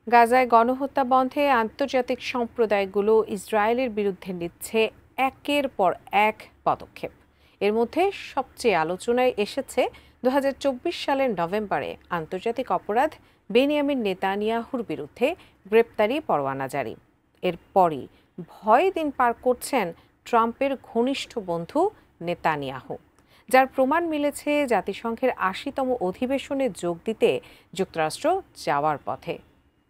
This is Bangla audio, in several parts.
গাজায় গণহত্যা বন্ধে আন্তর্জাতিক সম্প্রদায়গুলো ইসরায়েলের বিরুদ্ধে নিচ্ছে একের পর এক পদক্ষেপ। এর মধ্যে সবচেয়ে আলোচনায় এসেছে 2024 সালের নভেম্বরে আন্তর্জাতিক অপরাধ বেনিয়ামিন নেতানিয়াহুর বিরুদ্ধে গ্রেপ্তারি পরোয়ানা জারি। এরপরই ভয়ে দিন পার করছেন ট্রাম্পের ঘনিষ্ঠ বন্ধু নেতানিয়াহু, যার প্রমাণ মিলেছে জাতিসংঘের 80তম অধিবেশনে যোগ দিতে যুক্তরাষ্ট্র যাওয়ার পথে।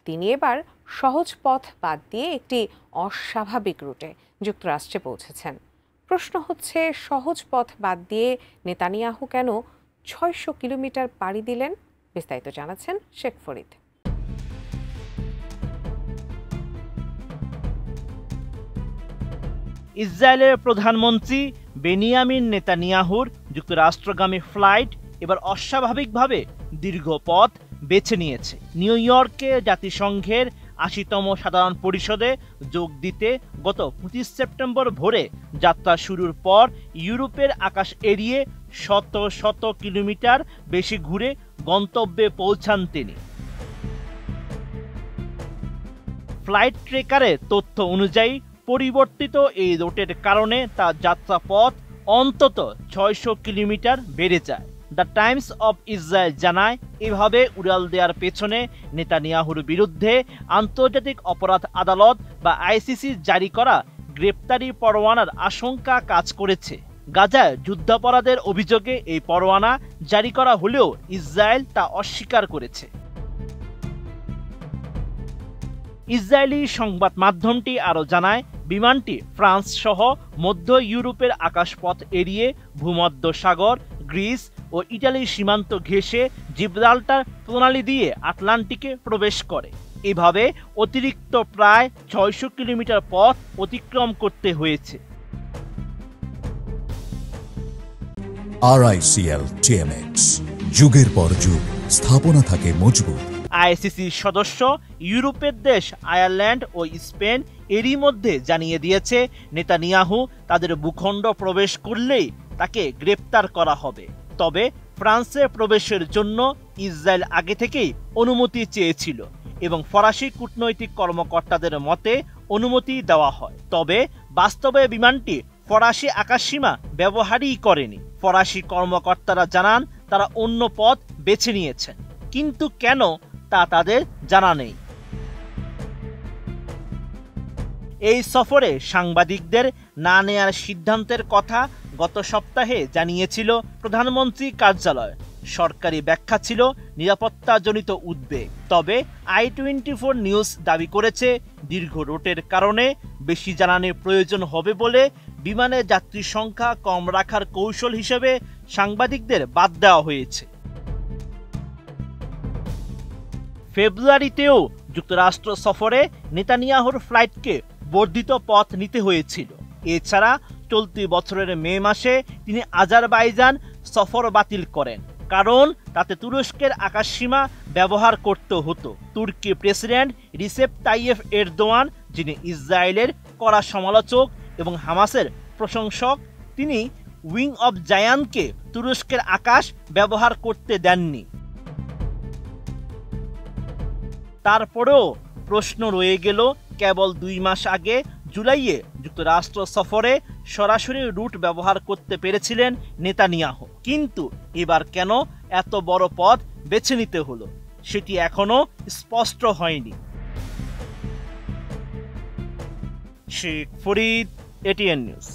তিনি এবার সহজ পথ বাদ দিয়ে একটি অস্বাভাবিক রুটে যুক্তরাষ্ট্রে পৌঁছেছেন। প্রশ্ন হচ্ছে, সহজ পথ বাদ দিয়ে নেতানিয়াহু কেন 600 কিলোমিটার পাড়ি দিলেন? বিস্তারিত জানাচ্ছেন শেখ ফরিদ। ইসরায়েলের প্রধানমন্ত্রী বেনিয়ামিন নেতানিয়াহুর যুক্তরাষ্ট্রগামী ফ্লাইট এবার অস্বাভাবিকভাবে দীর্ঘ পথ বেছে নিয়েছে। নিউ ইয়র্কে জাতিসংঘের 80তম সাধারণ পরিষদে যোগ দিতে গত 25 সেপ্টেম্বর ভোরে যাত্রা শুরুর পর ইউরোপের আকাশ এড়িয়ে শত শত কিলোমিটার বেশি ঘুরে গন্তব্যে পৌঁছান তিনি। ফ্লাইট ট্রেকারের তথ্য অনুযায়ী পরিবর্তিত এই রুটের কারণে তার যাত্রাপথ অন্তত 600 কিলোমিটার বেড়ে যায়। দ্য টাইমস অব ইসরায়েল জানায়, এভাবে উড়াল দেওয়ার পেছনে নেতানিয়াহুর বিরুদ্ধে আন্তর্জাতিক অপরাধ আদালত বা আইসিসি জারি করা গ্রেপ্তারি পরোয়ানার আশঙ্কা কাজ করেছে। গাজায় যুদ্ধাপরাধের অভিযোগে এই পরোয়ানা জারি করা হলেও ইসরায়েল তা অস্বীকার করেছে। ইসরায়েলি সংবাদ মাধ্যমটি আরও জানায়, বিমানটি ফ্রান্স সহ মধ্য ইউরোপের আকাশপথ এড়িয়ে ভূমধ্য সাগর, গ্রিস ও ইটালির সীমান্ত ঘেঁষে জিব্রাল্টার প্রণালী দিয়ে আটলান্টিকে প্রবেশ করে। এভাবে অতিরিক্ত প্রায় 600 কিলোমিটার পথ অতিক্রম করতে হয়েছে। RICL TMX, যুগের পর যুগ স্থাপনা থাকে মজবুত। আইসিসির সদস্য ইউরোপের দেশ আয়ারল্যান্ড ও স্পেন এরই মধ্যে জানিয়ে দিয়েছে, নেতানিয়াহু তাদের ভূখণ্ড প্রবেশ করলেই তাকে গ্রেপ্তার করা হবে। তবে ফ্রান্সে প্রবেশের জন্য ইসরায়েল আগে থেকেই অনুমতি চেয়েছিল এবং ফরাসি কূটনৈতিক কর্মকর্তাদের মতে অনুমতি দেওয়া হয়। তবে বাস্তবে বিমানটি ফরাসি আকাশসীমা ব্যবহারই করেনি। ফরাসি কর্মকর্তারা জানান, তারা অন্য পথ বেছে নিয়েছেন, কিন্তু কেন তা তাদের জানা নেই। এই সফরে সাংবাদিকদের না নেয়ার সিদ্ধান্তের কথা গত সপ্তাহে জানিয়েছিল প্রধানমন্ত্রী কার্যালয়। সরকারি ব্যাখ্যা ছিল নিরাপত্তাজনিত উদ্বেগ। তবে i24 নিউজ দাবি করেছে, দীর্ঘ রুটের কারণে বেশি জ্বালানির প্রয়োজন হবে বলে বিমানে যাত্রী সংখ্যা কম রাখার কৌশল হিসেবে সাংবাদিকদের বাদ দেওয়া হয়েছে। ফেব্রুয়ারিতেও যুক্তরাষ্ট্র সফরে নেতানিয়াহুর ফ্লাইটকে বর্ধিত পথ নিতে হয়েছিল। এছাড়া চলতি বছরের মে মাসে তিনি আজারবাইজান সফর বাতিল করেন, কারণ তাতে তুরস্কের আকাশসীমা ব্যবহার করতে হতো। তুর্কি প্রেসিডেন্ট রিসেপ তাইয়েফ এরদোয়ান, যিনি ইসরায়েলের কড়া সমালোচক এবং হামাসের প্রশংসক, তিনি উইং অব জায়ানকে তুরস্কের আকাশ ব্যবহার করতে দেননি। তারপরেও প্রশ্ন রয়ে গেল, কেবল 2 মাস আগে জুলাইয়ে যুক্তরাষ্ট্র সফরে সরাসরি রুট ব্যবহার করতে পেরেছিলেন নেতানিয়াহু, কিন্তু এবার কেন এত বড় পথ বেছে নিতে হলো সেটি এখনো স্পষ্ট হয়নি। Sheikh Farid, ATN news.